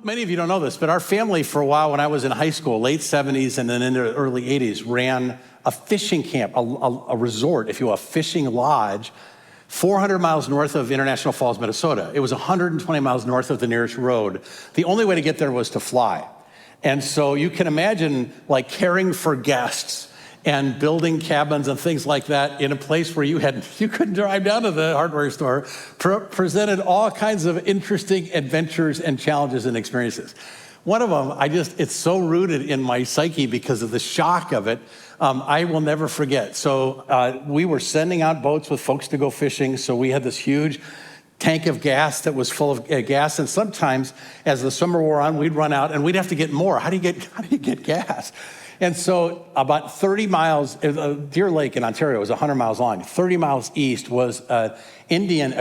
many of you don't know this, but our family for a while when I was in high school, late 70s and then into the early 80s, ran a fishing camp, a resort, if you will, a fishing lodge, 400 miles north of International Falls, Minnesota. It was 120 miles north of the nearest road. The only way to get there was to fly. And so you can imagine like caring for guests and building cabins and things like that in a place where you couldn't drive down to the hardware store, presented all kinds of interesting adventures and challenges and experiences. One of them, it's so rooted in my psyche because of the shock of it, I will never forget. So we were sending out boats with folks to go fishing, so we had this huge tank of gas that was full of gas, and sometimes as the summer wore on, we'd run out and we'd have to get more. How do you get gas? And so about 30 miles, Deer Lake in Ontario was 100 miles long. 30 miles east was a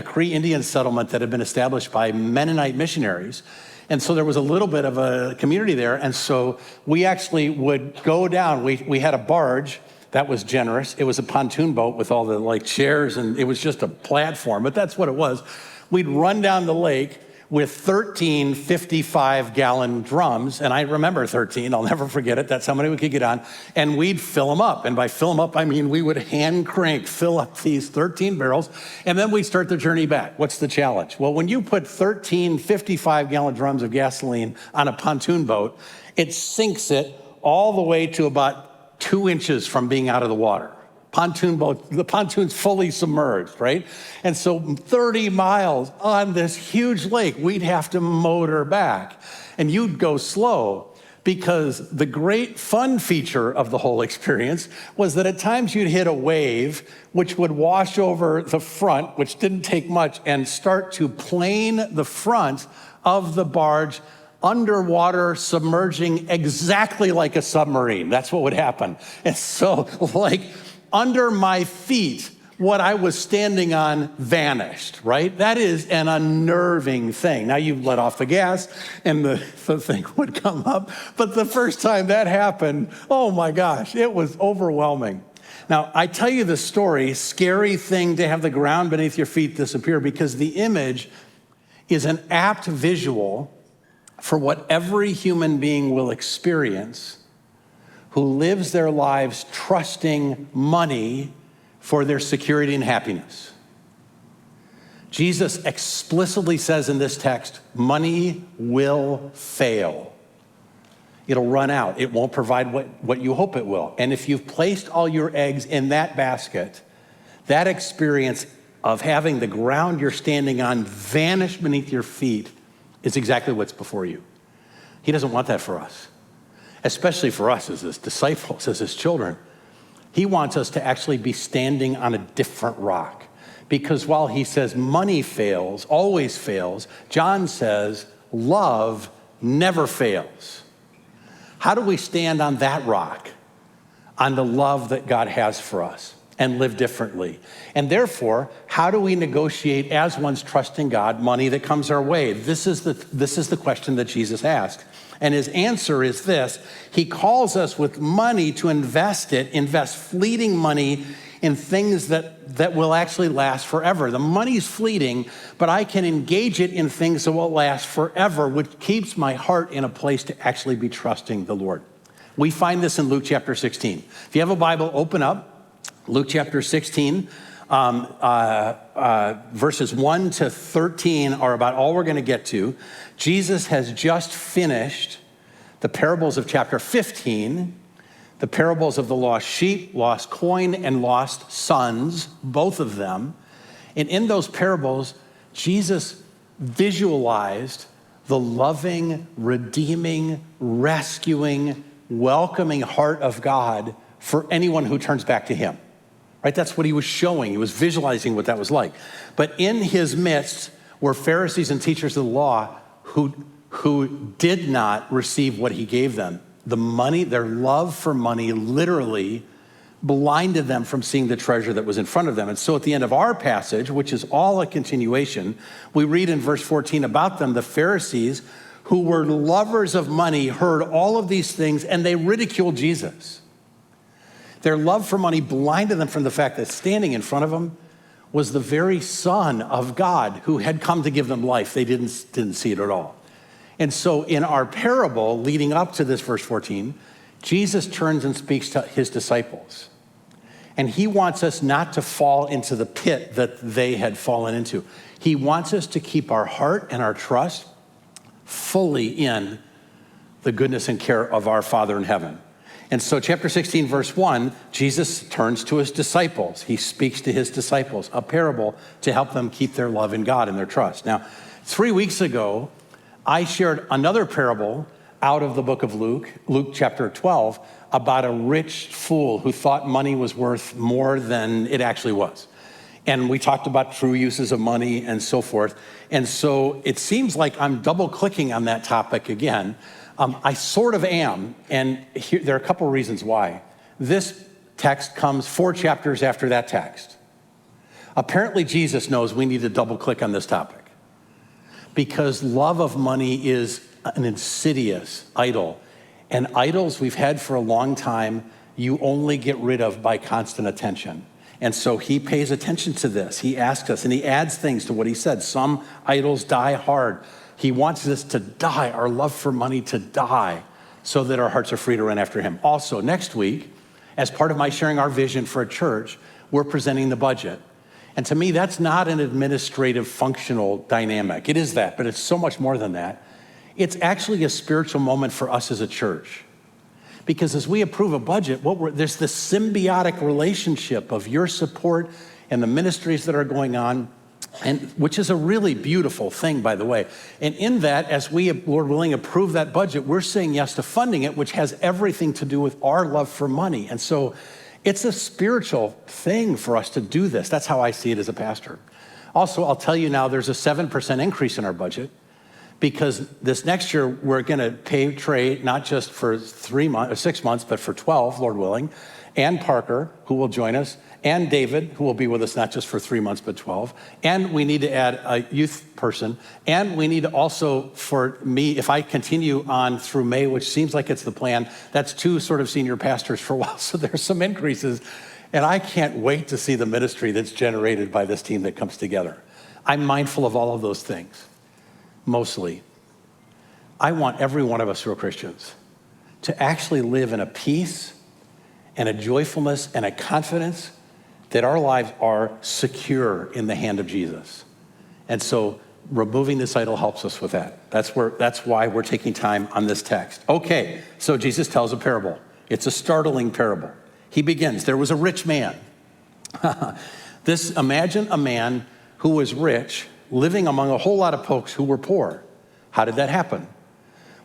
Cree Indian settlement that had been established by Mennonite missionaries. And so there was a little bit of a community there. And so we actually would go down. We had a barge that was generous. It was a pontoon boat with all the chairs, and it was just a platform, but that's what it was. We'd run down the lake with 13 55-gallon drums, and I remember 13, I'll never forget it, that's how many we could get on, and we'd fill them up, and by fill them up, I mean we would hand crank, fill up these 13 barrels, and then we'd start the journey back. What's the challenge? Well, when you put 13 55-gallon drums of gasoline on a pontoon boat, it sinks it all the way to about 2 inches from being out of the water. Pontoon boat, the pontoon's fully submerged, right? And so 30 miles on this huge lake, we'd have to motor back. And you'd go slow because the great fun feature of the whole experience was that at times you'd hit a wave which would wash over the front, which didn't take much, and start to plane the front of the barge underwater, submerging exactly like a submarine. That's what would happen. And so under my feet, what I was standing on vanished, right? That is an unnerving thing. Now you let off the gas and the thing would come up. But the first time that happened, oh my gosh, it was overwhelming. Now, I tell you the story, scary thing to have the ground beneath your feet disappear, because the image is an apt visual for what every human being will experience who lives their lives trusting money for their security and happiness. Jesus explicitly says in this text, money will fail. It'll run out. It won't provide what you hope it will. And if you've placed all your eggs in that basket, that experience of having the ground you're standing on vanish beneath your feet is exactly what's before you. He doesn't want that for us. Especially for us as his disciples, as his children. He wants us to actually be standing on a different rock. Because while he says money fails, always fails, John says love never fails. How do we stand on that rock, on the love that God has for us, and live differently? And therefore, how do we negotiate as one's trusting God money that comes our way? This is the question that Jesus asked. And his answer is this: he calls us with money to invest fleeting money in things that will actually last forever. The money's fleeting, but I can engage it in things that will last forever, which keeps my heart in a place to actually be trusting the Lord. We find this in Luke chapter 16. If you have a Bible, open up. Luke chapter 16. Verses 1 to 13 are about all we're going to get to. Jesus has just finished the parables of chapter 15, the parables of the lost sheep, lost coin, and lost sons, both of them. And in those parables, Jesus visualized the loving, redeeming, rescuing, welcoming heart of God for anyone who turns back to him. Right? That's what he was showing. He was visualizing what that was like. But in his midst were Pharisees and teachers of the law who did not receive what he gave them. The money, their love for money literally blinded them from seeing the treasure that was in front of them. And so at the end of our passage, which is all a continuation, we read in verse 14 about them, the Pharisees, who were lovers of money, heard all of these things and they ridiculed Jesus. Their love for money blinded them from the fact that standing in front of them was the very Son of God who had come to give them life. They didn't see it at all. And so in our parable leading up to this verse 14, Jesus turns and speaks to his disciples. And he wants us not to fall into the pit that they had fallen into. He wants us to keep our heart and our trust fully in the goodness and care of our Father in heaven. And so chapter 16, verse 1, Jesus turns to his disciples. He speaks to his disciples, a parable to help them keep their love in God and their trust. Now, 3 weeks ago, I shared another parable out of the book of Luke, Luke chapter 12, about a rich fool who thought money was worth more than it actually was. And we talked about true uses of money and so forth. And so it seems like I'm double clicking on that topic again. I sort of am, and there are a couple of reasons why. This text comes 4 chapters after that text. Apparently Jesus knows we need to double click on this topic because love of money is an insidious idol. And idols we've had for a long time, you only get rid of by constant attention. And so he pays attention to this. He asks us, and he adds things to what he said. Some idols die hard. He wants us to die, our love for money to die, so that our hearts are free to run after him. Also, next week, as part of my sharing our vision for a church, we're presenting the budget. And to me, that's not an administrative functional dynamic. It is that, but it's so much more than that. It's actually a spiritual moment for us as a church. Because as we approve a budget, there's this symbiotic relationship of your support and the ministries that are going on, and which is a really beautiful thing, by the way. And in that, as we, Lord willing, approve that budget, we're saying yes to funding it, which has everything to do with our love for money. And so it's a spiritual thing for us to do this. That's how I see it as a pastor. Also, I'll tell you now, there's a 7% increase in our budget, because this next year, we're going to pay Trey not just for 3 months or 6 months, but for 12, Lord willing, and Parker, who will join us, and David, who will be with us not just for 3 months, but 12. And we need to add a youth person. And we need to also, for me, if I continue on through May, which seems like it's the plan, that's 2 sort of senior pastors for a while. So there's some increases. And I can't wait to see the ministry that's generated by this team that comes together. I'm mindful of all of those things. Mostly, I want every one of us who are Christians to actually live in a peace and a joyfulness and a confidence that our lives are secure in the hand of Jesus. And so removing this idol helps us with that. That's why we're taking time on this text. Okay, so Jesus tells a parable. It's a startling parable. He begins, there was a rich man. Imagine a man who was rich living among a whole lot of folks who were poor. How did that happen?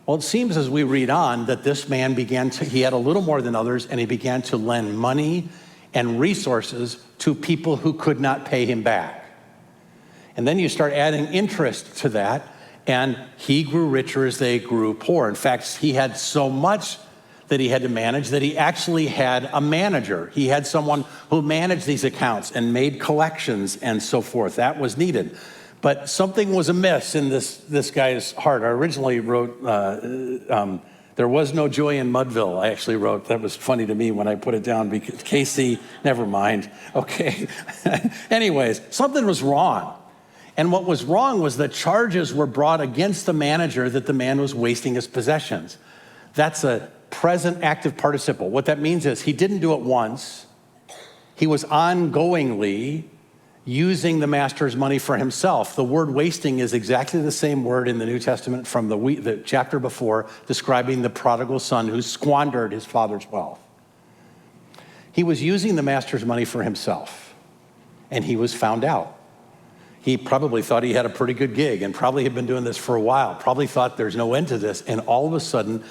Well, it seems as we read on that this man he had a little more than others, and he began to lend money and resources to people who could not pay him back. And then you start adding interest to that, and he grew richer as they grew poor. In fact, he had so much that he had to manage that he actually had a manager. He had someone who managed these accounts and made collections and so forth. That was needed. But something was amiss in this guy's heart. I originally wrote, there was no joy in Mudville. I actually wrote, that was funny to me when I put it down because Casey, never mind. Okay. Anyways, something was wrong. And what was wrong was that charges were brought against the manager that the man was wasting his possessions. That's a present active participle. What that means is he didn't do it once. He was ongoingly using the master's money for himself. The word wasting is exactly the same word in the New Testament from the chapter before, describing the prodigal son who squandered his father's wealth. He was using the master's money for himself, and he was found out. He probably thought he had a pretty good gig and probably had been doing this for a while, probably thought there's no end to this, and all of a sudden,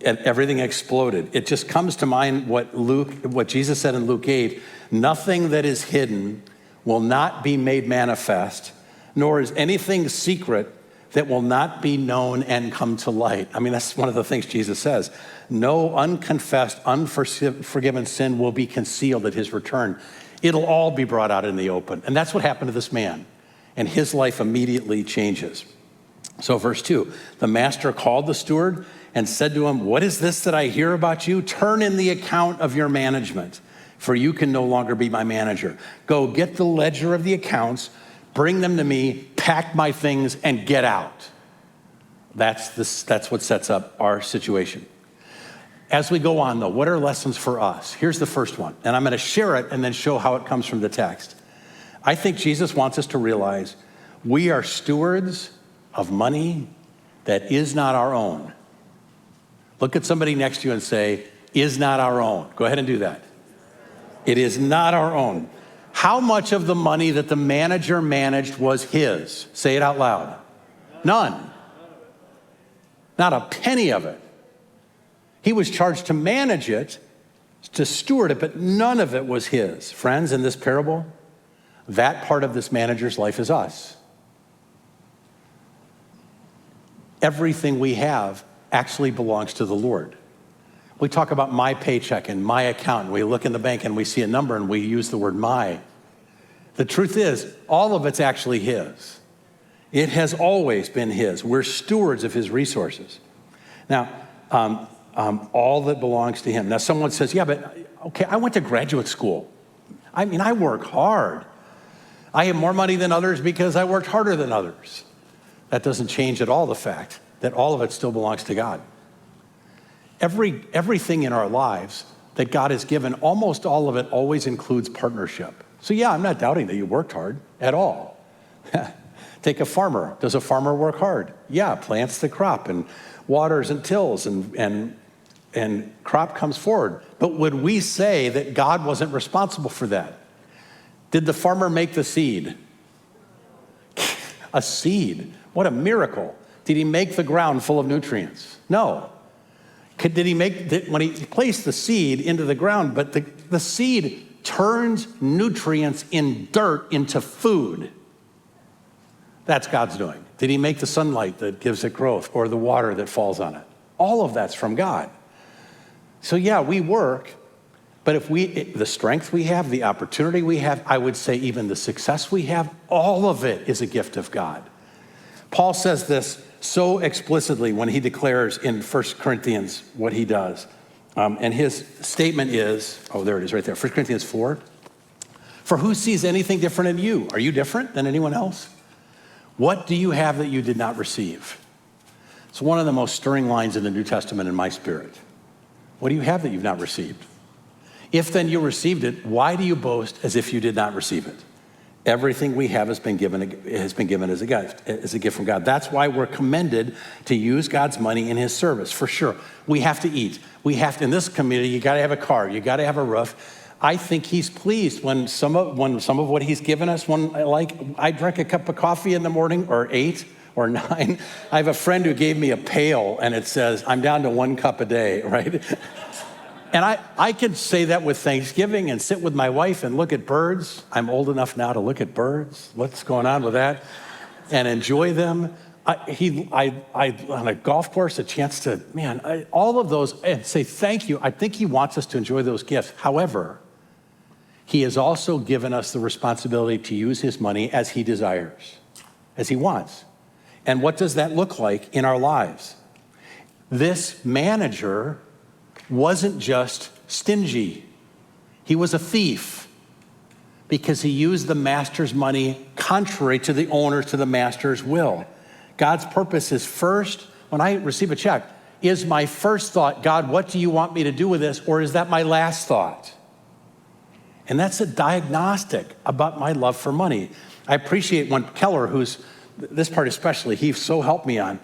everything exploded. It just comes to mind what Jesus said in Luke 8, nothing that is hidden will not be made manifest, nor is anything secret that will not be known and come to light. I mean, that's one of the things Jesus says. No unconfessed, unforgiven sin will be concealed at his return. It'll all be brought out in the open. And that's what happened to this man. And his life immediately changes. So verse 2, the master called the steward and said to him, what is this that I hear about you? Turn in the account of your management, for you can no longer be my manager. Go get the ledger of the accounts, bring them to me, pack my things, and get out. That's what sets up our situation. As we go on, though, what are lessons for us? Here's the first one, and I'm going to share it and then show how it comes from the text. I think Jesus wants us to realize we are stewards of money that is not our own. Look at somebody next to you and say, is not our own. Go ahead and do that. It is not our own. How much of the money that the manager managed was his? Say it out loud. None. Not a penny of it. He was charged to manage it, to steward it, but none of it was his. Friends, in this parable, that part of this manager's life is us. Everything we have actually belongs to the Lord. We talk about my paycheck and my account, and we look in the bank and we see a number and we use the word my. The truth is, all of it's actually his. It has always been his. We're stewards of his resources. Now, all that belongs to him. Now, someone says, yeah, but okay, I went to graduate school. I mean, I work hard. I have more money than others because I worked harder than others. That doesn't change at all the fact that all of it still belongs to God. Everything in our lives that God has given, almost all of it always includes partnership. So yeah, I'm not doubting that you worked hard at all. Take a farmer. Does a farmer work hard? Yeah, plants the crop and waters and tills and crop comes forward. But would we say that God wasn't responsible for that? Did the farmer make the seed? A seed. What a miracle. Did he make the ground full of nutrients? No. Did he make, when he placed the seed into the ground, but the seed turns nutrients in dirt into food. That's God's doing. Did he make the sunlight that gives it growth or the water that falls on it? All of that's from God. So yeah, we work, but the strength we have, the opportunity we have, I would say even the success we have, all of it is a gift of God. Paul says this so explicitly when he declares in 1 Corinthians what he does. And his statement is, there it is right there, 1 Corinthians 4. For who sees anything different in you? Are you different than anyone else? What do you have that you did not receive? It's one of the most stirring lines in the New Testament in my spirit. What do you have that you've not received? If then you received it, why do you boast as if you did not receive it? Everything we have has been given as a gift from God. That's why we're commended to use God's money in his service, for sure. We have to eat. We have to, in this community, you gotta have a car, you gotta have a roof. I think he's pleased when some of what he's given us, I drank a cup of coffee in the morning, or 8 or 9. I have a friend who gave me a pail and it says, I'm down to 1 cup a day, right? And I could say that with Thanksgiving and sit with my wife and look at birds. I'm old enough now to look at birds. What's going on with that? And enjoy them. On a golf course, a chance to, all of those, and say thank you. I think he wants us to enjoy those gifts. However, he has also given us the responsibility to use his money as he desires, as he wants. And what does that look like in our lives? This manager wasn't just stingy. He was a thief because he used the master's money contrary to the owner's, to the master's will. God's purpose is first, when I receive a check, is my first thought, God, what do you want me to do with this? Or is that my last thought? And that's a diagnostic about my love for money. I appreciate when Keller, who's, this part especially, he so helped me on,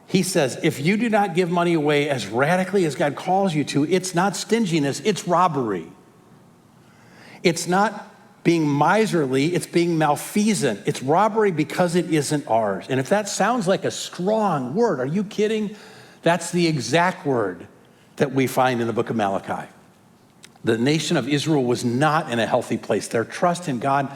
he says, if you do not give money away as radically as God calls you to, it's not stinginess, it's robbery. It's not being miserly, it's being malfeasant. It's robbery because it isn't ours. And if that sounds like a strong word, are you kidding? That's the exact word that we find in the book of Malachi. The nation of Israel was not in a healthy place. Their trust in God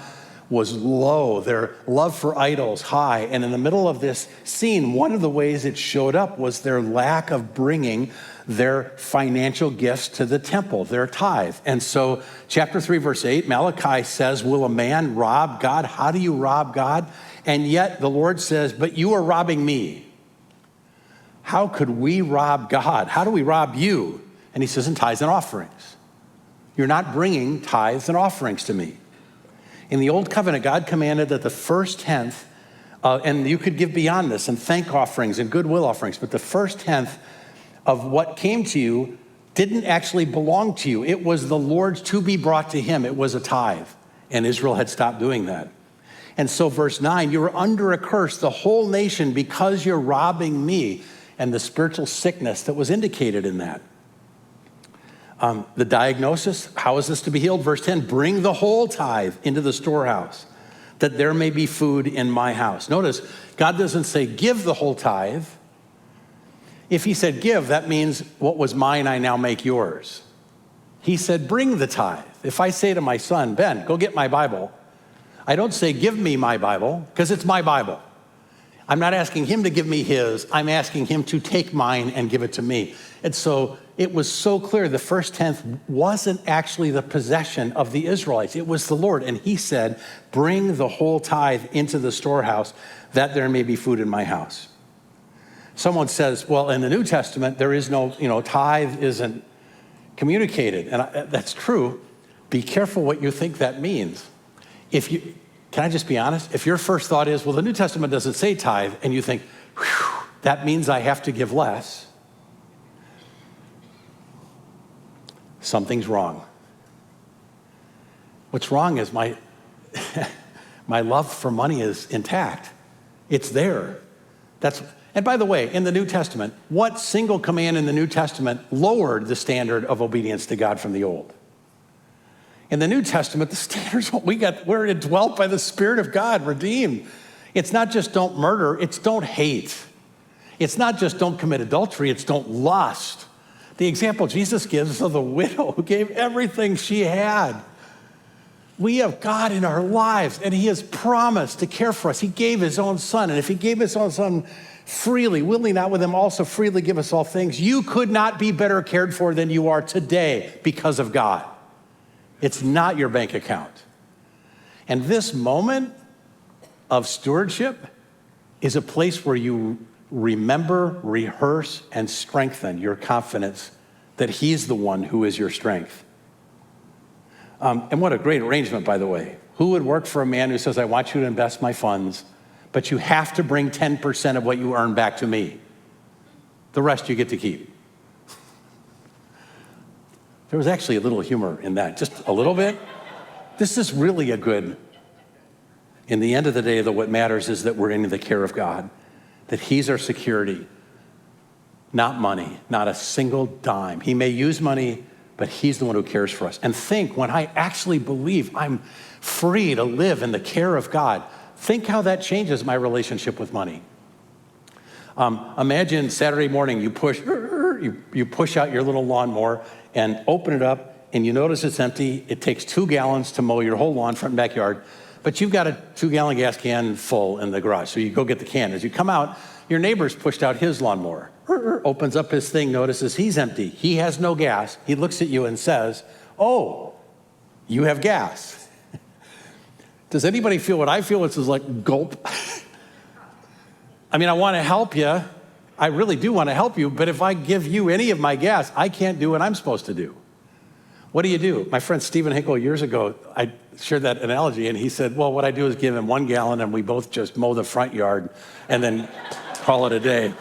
was low, their love for idols high. And in the middle of this scene, one of the ways it showed up was their lack of bringing their financial gifts to the temple, their tithe. And so chapter 3, verse 8, Malachi says, will a man rob God? How do you rob God? And yet the Lord says, but you are robbing me. How could we rob God? How do we rob you? And he says, in tithes and offerings. You're not bringing tithes and offerings to me. In the Old Covenant, God commanded that the first tenth And you could give beyond this and thank offerings and goodwill offerings. But the first tenth of what came to you didn't actually belong to you. It was the Lord's to be brought to him. It was a tithe. And Israel had stopped doing that. And so verse 9, you are under a curse, the whole nation, because you're robbing me, and the spiritual sickness that was indicated in that. The diagnosis, how is this to be healed? Verse 10, bring the whole tithe into the storehouse, that there may be food in my house. Notice, God doesn't say give the whole tithe. If he said give, that means what was mine I now make yours. He said bring the tithe. If I say to my son, Ben, go get my Bible, I don't say give me my Bible, because it's my Bible. I'm not asking him to give me his. I'm asking him to take mine and give it to me. And so it was so clear the first tenth wasn't actually the possession of the Israelites. It was the Lord. And he said, bring the whole tithe into the storehouse that there may be food in my house. Someone says, well, in the New Testament, there is no, tithe isn't communicated. And that's true. Be careful what you think that means. Can I just be honest? If your first thought is, well, the New Testament doesn't say tithe, and you think, that means I have to give less, something's wrong. What's wrong is my love for money is intact. It's there. And by the way, in the New Testament, what single command in the New Testament lowered the standard of obedience to God from the Old? In the New Testament, the standards we're indwelt by the Spirit of God, redeemed. It's not just don't murder, it's don't hate. It's not just don't commit adultery, it's don't lust. The example Jesus gives of the widow who gave everything she had. We have God in our lives, and he has promised to care for us. He gave his own son, and if he gave his own son freely, will he not with him also freely give us all things? You could not be better cared for than you are today because of God. It's not your bank account. And this moment of stewardship is a place where you remember, rehearse, and strengthen your confidence that he's the one who is your strength. And what a great arrangement, by the way. Who would work for a man who says, I want you to invest my funds, but you have to bring 10% of what you earn back to me. The rest you get to keep. There was actually a little humor in that, just a little bit. This is really in the end of the day, what matters is that we're in the care of God, that he's our security, not money, not a single dime. He may use money, but he's the one who cares for us. And think, when I actually believe I'm free to live in the care of God, think how that changes my relationship with money. Imagine Saturday morning, you push out your little lawnmower and open it up, and you notice it's empty. It takes 2 gallons to mow your whole lawn, front and backyard, but you've got a 2-gallon gas can full in the garage, so you go get the can. As you come out, your neighbor's pushed out his lawnmower, opens up his thing, notices he's empty. He has no gas. He looks at you and says, oh, you have gas. Does anybody feel what I feel? It's just like gulp. I mean, I want to help you. I really do want to help you, but if I give you any of my gas, I can't do what I'm supposed to do. What do you do? My friend Stephen Hinkle years ago, I shared that analogy, and he said, well, what I do is give him 1 gallon, and we both just mow the front yard and then call it a day.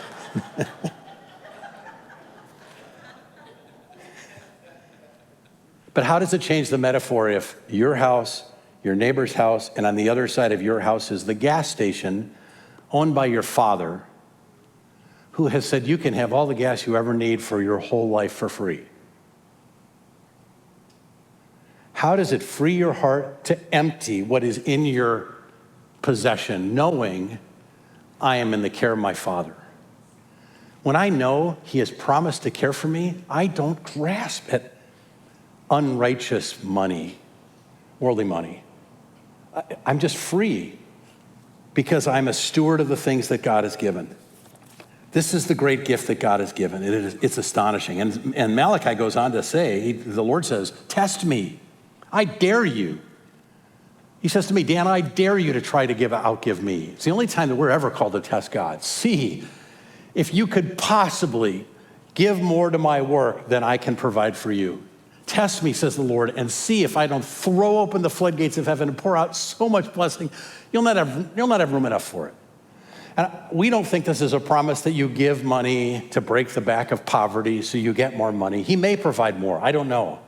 But how does it change the metaphor if your house, your neighbor's house, and on the other side of your house is the gas station owned by your father, who has said you can have all the gas you ever need for your whole life for free? How does it free your heart to empty what is in your possession, knowing I am in the care of my Father? When I know he has promised to care for me, I don't grasp at unrighteous money, worldly money. I'm just free because I'm a steward of the things that God has given. This is the great gift that God has given. It's astonishing. And Malachi goes on to say, the Lord says, test me. I dare you. He says to me, Dan, I dare you to try to outgive me. It's the only time that we're ever called to test God. See if you could possibly give more to my work than I can provide for you. Test me, says the Lord, and see if I don't throw open the floodgates of heaven and pour out so much blessing, you'll not have room enough for it. And we don't think this is a promise that you give money to break the back of poverty so you get more money. He may provide more, I don't know.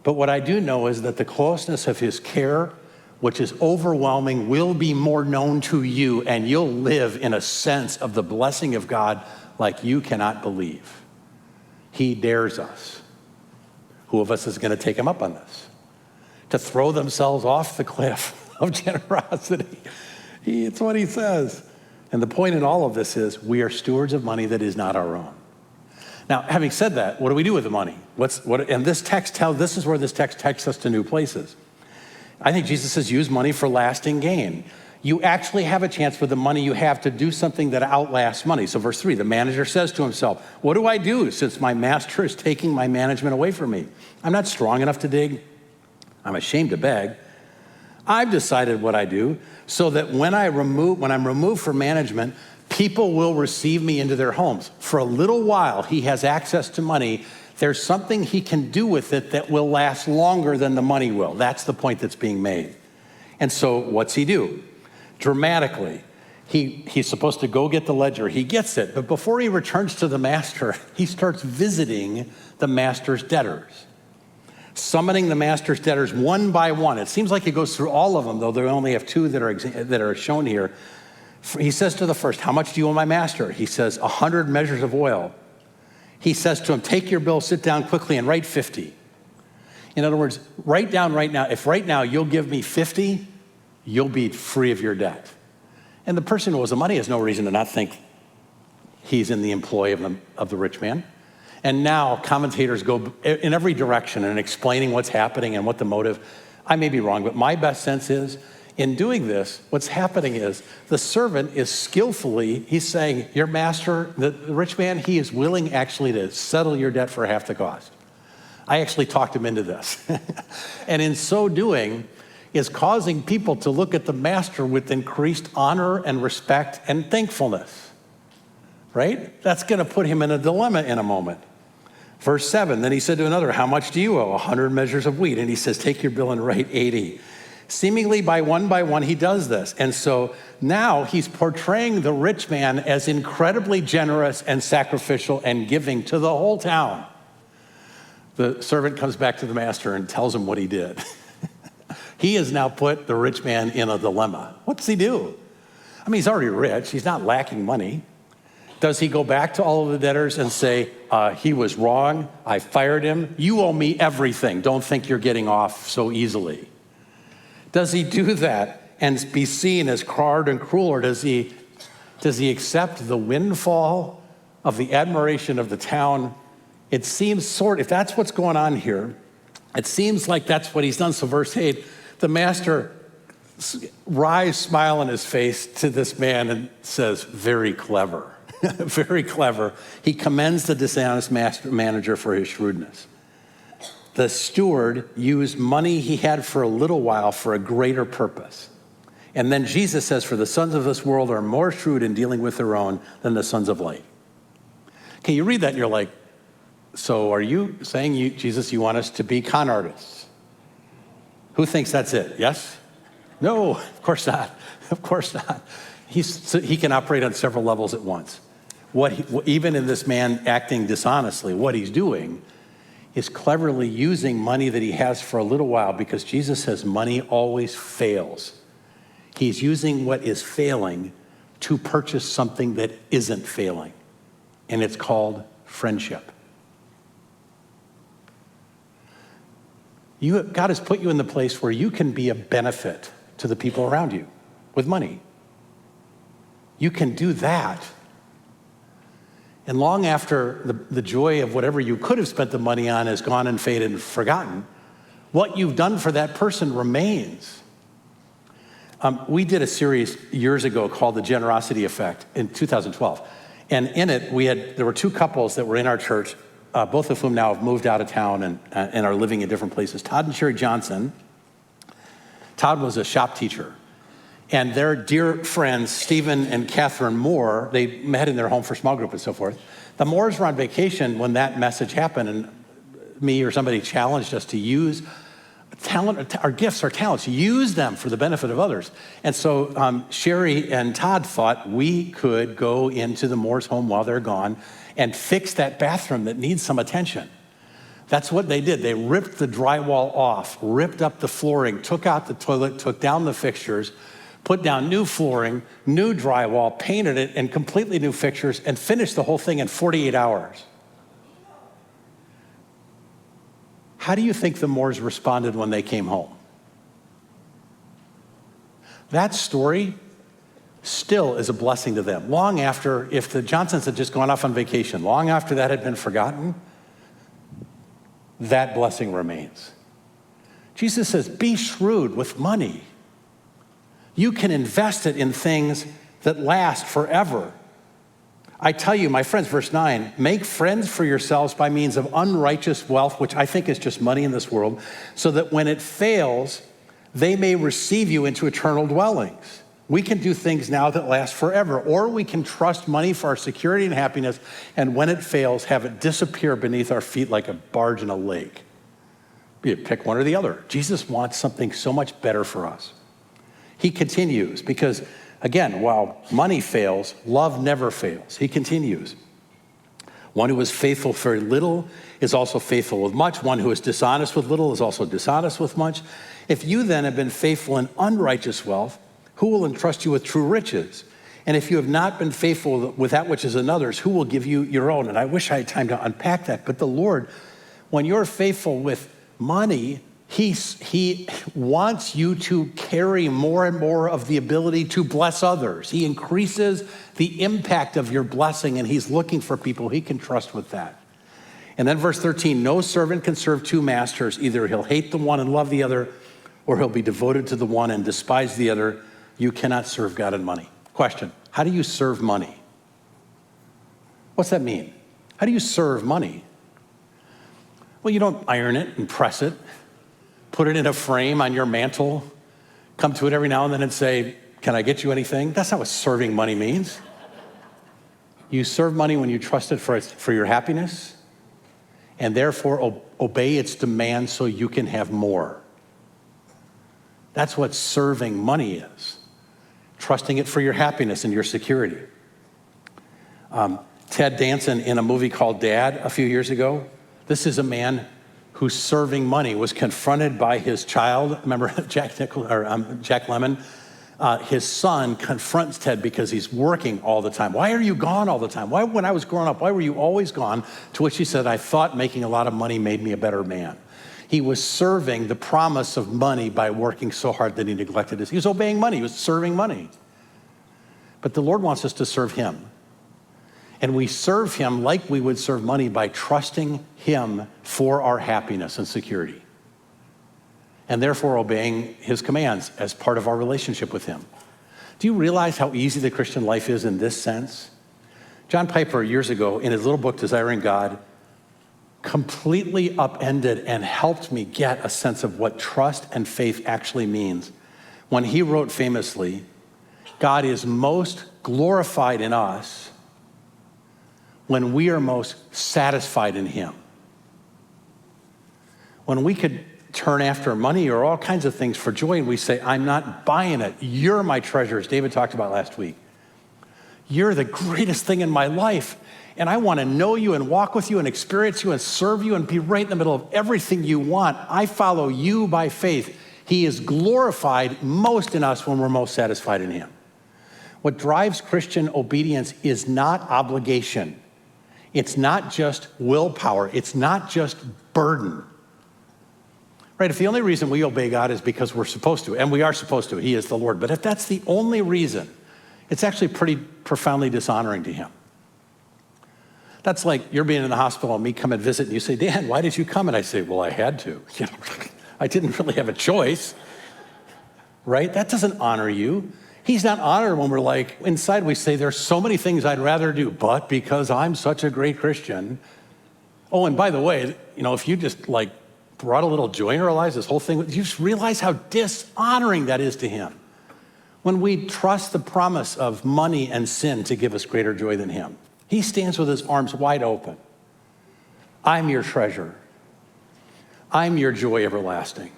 But what I do know is that the closeness of his care, which is overwhelming, will be more known to you, and you'll live in a sense of the blessing of God like you cannot believe. He dares us. Who of us is going to take him up on this? To throw themselves off the cliff of generosity. It's what he says. And the point in all of this is we are stewards of money that is not our own. Now, having said that, what do we do with the money? And this is where this text takes us to new places. I think Jesus says use money for lasting gain. You actually have a chance with the money you have to do something that outlasts money. So verse 3, the manager says to himself, what do I do since my master is taking my management away from me? I'm not strong enough to dig. I'm ashamed to beg. I've decided what I do so that when I'm removed from management, people will receive me into their homes. For a little while, he has access to money. There's something he can do with it that will last longer than the money will. That's the point that's being made. And so what's he do? Dramatically, he's supposed to go get the ledger. He gets it. But before he returns to the master, he starts visiting the master's debtors, summoning the master's debtors one by one. It seems like he goes through all of them, though they only have two that are shown here. He says to the first, how much do you owe my master? He says, 100 measures of oil. He says to him, take your bill, sit down quickly, and write 50. In other words, write down right now. If right now you'll give me 50, you'll be free of your debt. And the person who owes the money has no reason to not think he's in the employ of the rich man. And now commentators go in every direction in explaining what's happening and what the motive. I may be wrong, but my best sense is in doing this, what's happening is the servant is skillfully, he's saying, your master, the rich man, he is willing actually to settle your debt for half the cost. I actually talked him into this. And in so doing, is causing people to look at the master with increased honor and respect and thankfulness, right? That's going to put him in a dilemma in a moment. Verse 7, then he said to another, how much do you owe? 100 measures of wheat. And he says, take your bill and write 80. Seemingly by one, he does this. And so now he's portraying the rich man as incredibly generous and sacrificial and giving to the whole town. The servant comes back to the master and tells him what he did. He has now put the rich man in a dilemma. What does he do? I mean, he's already rich. He's not lacking money. Does he go back to all of the debtors and say, he was wrong, I fired him, you owe me everything, don't think you're getting off so easily? Does he do that and be seen as hard and cruel, or does he accept the windfall of the admiration of the town? It seems if that's what's going on here, it seems like that's what he's done. So verse 8, the master wries smile on his face to this man and says, very clever, very clever. He commends the dishonest manager for his shrewdness. The steward used money he had for a little while for a greater purpose. And then Jesus says, for the sons of this world are more shrewd in dealing with their own than the sons of light. Okay, you read that and you're like, so are you saying, Jesus, you want us to be con artists? Who thinks that's it? Yes? No, of course not. Of course not. He can operate on several levels at once. Even in this man acting dishonestly, what he's doing is cleverly using money that he has for a little while, because Jesus says money always fails. He's using what is failing to purchase something that isn't failing, and it's called friendship. God has put you in the place where you can be a benefit to the people around you with money. You can do that. And long after the joy of whatever you could have spent the money on has gone and faded and forgotten, what you've done for that person remains. We did a series years ago called The Generosity Effect in 2012. And in it, there were two couples that were in our church, both of whom now have moved out of town and are living in different places. Todd and Sherry Johnson. Todd was a shop teacher. And their dear friends, Stephen and Catherine Moore, they met in their home for small group and so forth. The Moores were on vacation when that message happened, and me or somebody challenged us to use talent, our gifts, our talents, use them for the benefit of others. And so Sherry and Todd thought we could go into the Moore's home while they're gone and fix that bathroom that needs some attention. That's what they did. They ripped the drywall off, ripped up the flooring, took out the toilet, took down the fixtures, put down new flooring, new drywall, painted it, and completely new fixtures, and finished the whole thing in 48 hours. How do you think the Moores responded when they came home? That story still is a blessing to them. Long after, if the Johnsons had just gone off on vacation, long after that had been forgotten, that blessing remains. Jesus says, be shrewd with money. You can invest it in things that last forever. I tell you, my friends, verse 9, make friends for yourselves by means of unrighteous wealth, which I think is just money in this world, so that when it fails, they may receive you into eternal dwellings. We can do things now that last forever, or we can trust money for our security and happiness, and when it fails, have it disappear beneath our feet like a barge in a lake. You pick one or the other. Jesus wants something so much better for us. He continues, because again, while money fails, love never fails. He continues. One who is faithful for very little is also faithful with much. One who is dishonest with little is also dishonest with much. If you then have been faithful in unrighteous wealth, who will entrust you with true riches? And if you have not been faithful with that which is another's, who will give you your own? And I wish I had time to unpack that. But the Lord, when you're faithful with money, He wants you to carry more and more of the ability to bless others. He increases the impact of your blessing, and he's looking for people he can trust with that. And then verse 13, no servant can serve two masters. Either he'll hate the one and love the other, or he'll be devoted to the one and despise the other. You cannot serve God and money. Question, how do you serve money? What's that mean? How do you serve money? Well, you don't iron it and press it. Put it in a frame on your mantle, come to it every now and then and say, can I get you anything? That's not what serving money means. You serve money when you trust it for your happiness, and therefore obey its demands so you can have more. That's what serving money is. Trusting it for your happiness and your security. Ted Danson, in a movie called Dad a few years ago, this is a man who's serving money, was confronted by his child. Remember Jack Lemmon? His son confronts Ted because he's working all the time. Why are you gone all the time? Why, when I was growing up, why were you always gone? To which he said, I thought making a lot of money made me a better man. He was serving the promise of money by working so hard that he neglected his. He was obeying money. He was serving money. But the Lord wants us to serve him. And we serve him like we would serve money by trusting him for our happiness and security. And therefore obeying his commands as part of our relationship with him. Do you realize how easy the Christian life is in this sense? John Piper, years ago, in his little book, Desiring God, completely upended and helped me get a sense of what trust and faith actually means. When he wrote famously, God is most glorified in us when we are most satisfied in him. When we could turn after money or all kinds of things for joy and we say, I'm not buying it. You're my treasure, as David talked about last week. You're the greatest thing in my life. And I want to know you and walk with you and experience you and serve you and be right in the middle of everything you want. I follow you by faith. He is glorified most in us when we're most satisfied in him. What drives Christian obedience is not obligation. It's not just willpower. It's not just burden. Right? If the only reason we obey God is because we're supposed to, and we are supposed to, he is the Lord. But if that's the only reason, it's actually pretty profoundly dishonoring to him. That's like you're being in the hospital and me come and visit and you say, Dan, why did you come? And I say, well, I had to. You know, I didn't really have a choice. Right? That doesn't honor you. He's not honored when we're like, inside we say, there's so many things I'd rather do, but because I'm such a great Christian. Oh, and by the way, you know, if you just like brought a little joy in our lives, this whole thing, you just realize how dishonoring that is to him. When we trust the promise of money and sin to give us greater joy than him. He stands with his arms wide open. I'm your treasure. I'm your joy everlasting.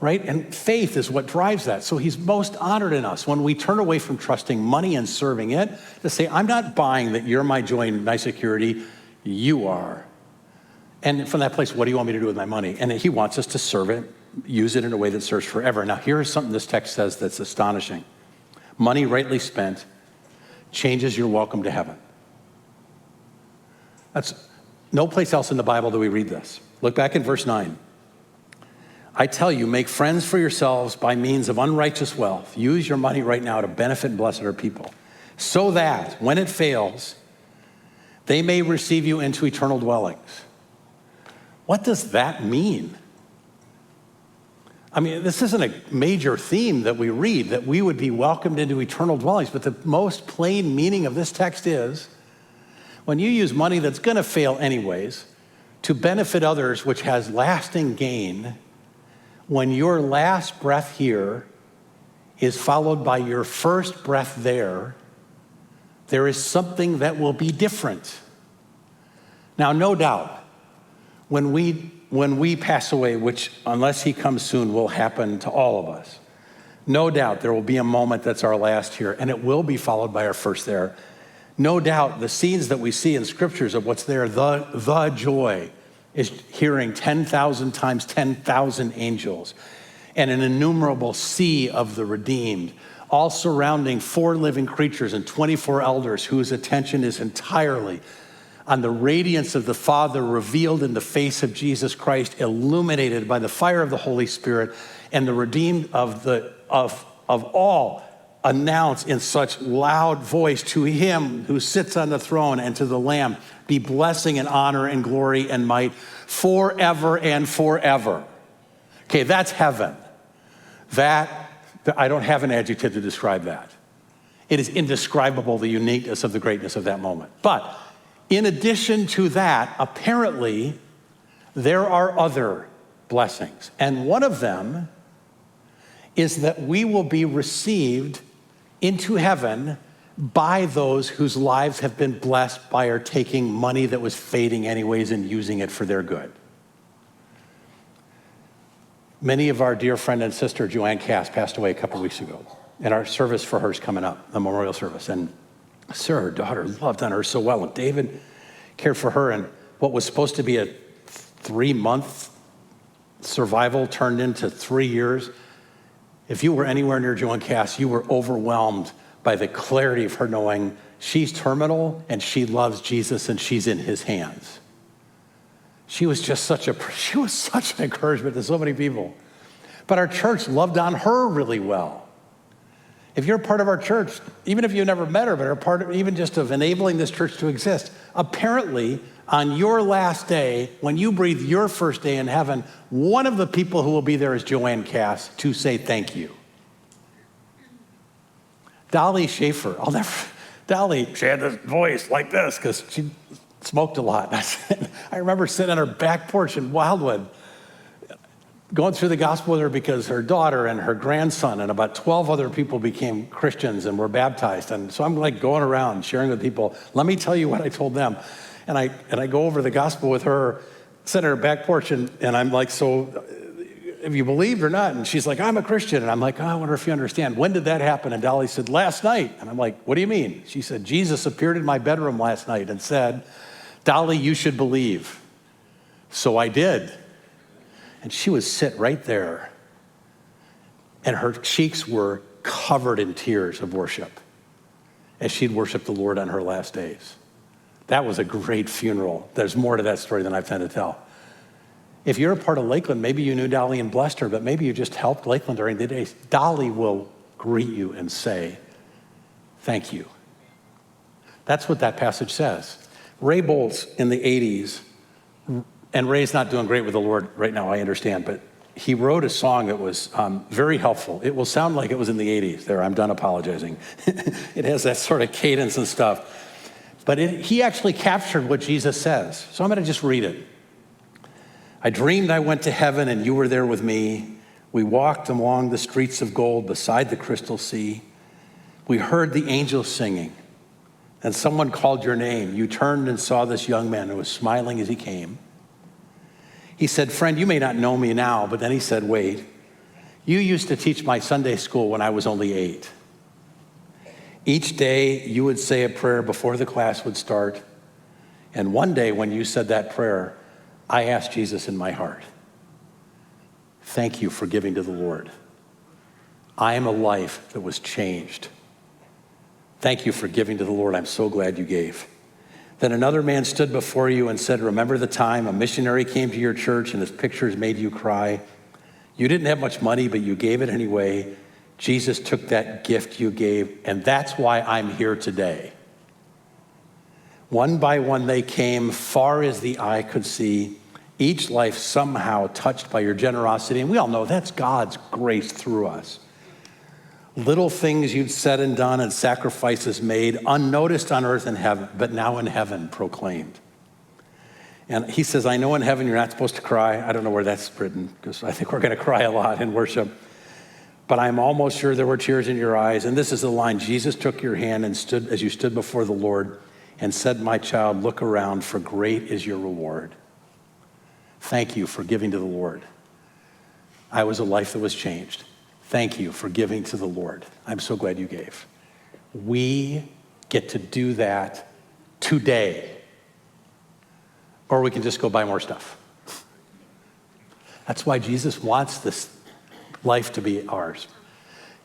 right? And faith is what drives that. So he's most honored in us when we turn away from trusting money and serving it to say, I'm not buying that you're my joy and my security, you are. And from that place, what do you want me to do with my money? And he wants us to serve it, use it in a way that serves forever. Now, here's something this text says that's astonishing. Money rightly spent changes your welcome to heaven. That's no place else in the Bible do we read this. Look back in verse 9. I tell you, make friends for yourselves by means of unrighteous wealth. Use your money right now to benefit and bless other people, so that when it fails, they may receive you into eternal dwellings. What does that mean? I mean, this isn't a major theme that we read, that we would be welcomed into eternal dwellings, but the most plain meaning of this text is, when you use money that's going to fail anyways to benefit others, which has lasting gain, when your last breath here is followed by your first breath there, there is something that will be different. Now, no doubt, when we pass away, which unless he comes soon will happen to all of us, no doubt there will be a moment that's our last here, and it will be followed by our first there. No doubt the scenes that we see in scriptures of what's there, the joy is hearing 10,000 times 10,000 angels and an innumerable sea of the redeemed, all surrounding 4 living creatures and 24 elders whose attention is entirely on the radiance of the Father revealed in the face of Jesus Christ, illuminated by the fire of the Holy Spirit, and the redeemed of all announce in such loud voice to him who sits on the throne and to the Lamb be blessing and honor and glory and might forever and forever. Okay, that's heaven. I don't have an adjective to describe that. It is indescribable, the uniqueness of the greatness of that moment. But in addition to that, apparently, there are other blessings. And one of them is that we will be received into heaven by those whose lives have been blessed by our taking money that was fading anyways and using it for their good. Many of our dear friend and sister, Joanne Cass, passed away a couple weeks ago. And our service for her is coming up, the memorial service. And Sarah, her daughter, loved on her so well. And David cared for her. And what was supposed to be a 3-month survival turned into 3 years. If you were anywhere near Joanne Cass, you were overwhelmed by the clarity of her knowing she's terminal and she loves Jesus and she's in his hands. She was such an encouragement to so many people. But our church loved on her really well. If you're part of our church, even if you never met her, but are part of even just of enabling this church to exist, apparently on your last day, when you breathe your first day in heaven, one of the people who will be there is Joanne Cass to say thank you. Dolly Schaefer, Dolly, she had this voice like this because she smoked a lot. I remember sitting on her back porch in Wildwood, going through the gospel with her because her daughter and her grandson and about 12 other people became Christians and were baptized. And so I'm like going around sharing with people, let me tell you what I told them. And I go over the gospel with her, sit on her back porch, and I'm like, so have you believed or not? And she's like, I'm a Christian. And I'm like, oh, I wonder if you understand. When did that happen? And Dolly said, last night. And I'm like, what do you mean? She said, Jesus appeared in my bedroom last night and said, Dolly, you should believe. So I did. And she would sit right there, and her cheeks were covered in tears of worship as she'd worshiped the Lord on her last days. That was a great funeral. There's more to that story than I've time to tell. If you're a part of Lakeland, maybe you knew Dolly and blessed her, but maybe you just helped Lakeland during the days. Dolly will greet you and say, thank you. That's what that passage says. Ray Boltz in the 80s, and Ray's not doing great with the Lord right now, I understand, but he wrote a song that was very helpful. It will sound like it was in the 80s. There, I'm done apologizing. It has that sort of cadence and stuff. But he actually captured what Jesus says. So I'm going to just read it. I dreamed I went to heaven and you were there with me. We walked along the streets of gold beside the crystal sea. We heard the angels singing, and someone called your name. You turned and saw this young man who was smiling as he came. He said, friend, you may not know me now, but then he said, wait, You used to teach my Sunday school when I was only 8. Each day you would say a prayer before the class would start. And one day when you said that prayer, I asked Jesus in my heart, thank you for giving to the Lord. I am a life that was changed. Thank you for giving to the Lord. I'm so glad you gave. Then another man stood before you and said, remember the time a missionary came to your church and his pictures made you cry? You didn't have much money, but you gave it anyway. Jesus took that gift you gave, and that's why I'm here today. One by one they came, far as the eye could see, each life somehow touched by your generosity. And we all know that's God's grace through us. Little things you'd said and done and sacrifices made, unnoticed on earth and heaven, but now in heaven proclaimed. And he says, I know in heaven you're not supposed to cry. I don't know where that's written, because I think we're going to cry a lot in worship. But I'm almost sure there were tears in your eyes. And this is the line, Jesus took your hand and stood as you stood before the Lord and said, my child, look around, for great is your reward. Thank you for giving to the Lord. I was a life that was changed. Thank you for giving to the Lord. I'm so glad you gave. We get to do that today. Or we can just go buy more stuff. That's why Jesus wants this life to be ours.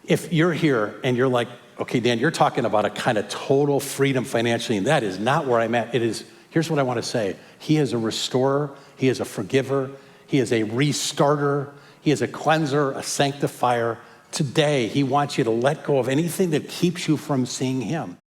If you're here and you're like, okay, Dan, you're talking about a kind of total freedom financially, and that is not where I'm at. It is, here's what I want to say. He is a restorer. He is a forgiver. He is a restarter. He is a cleanser, a sanctifier. Today, he wants you to let go of anything that keeps you from seeing him.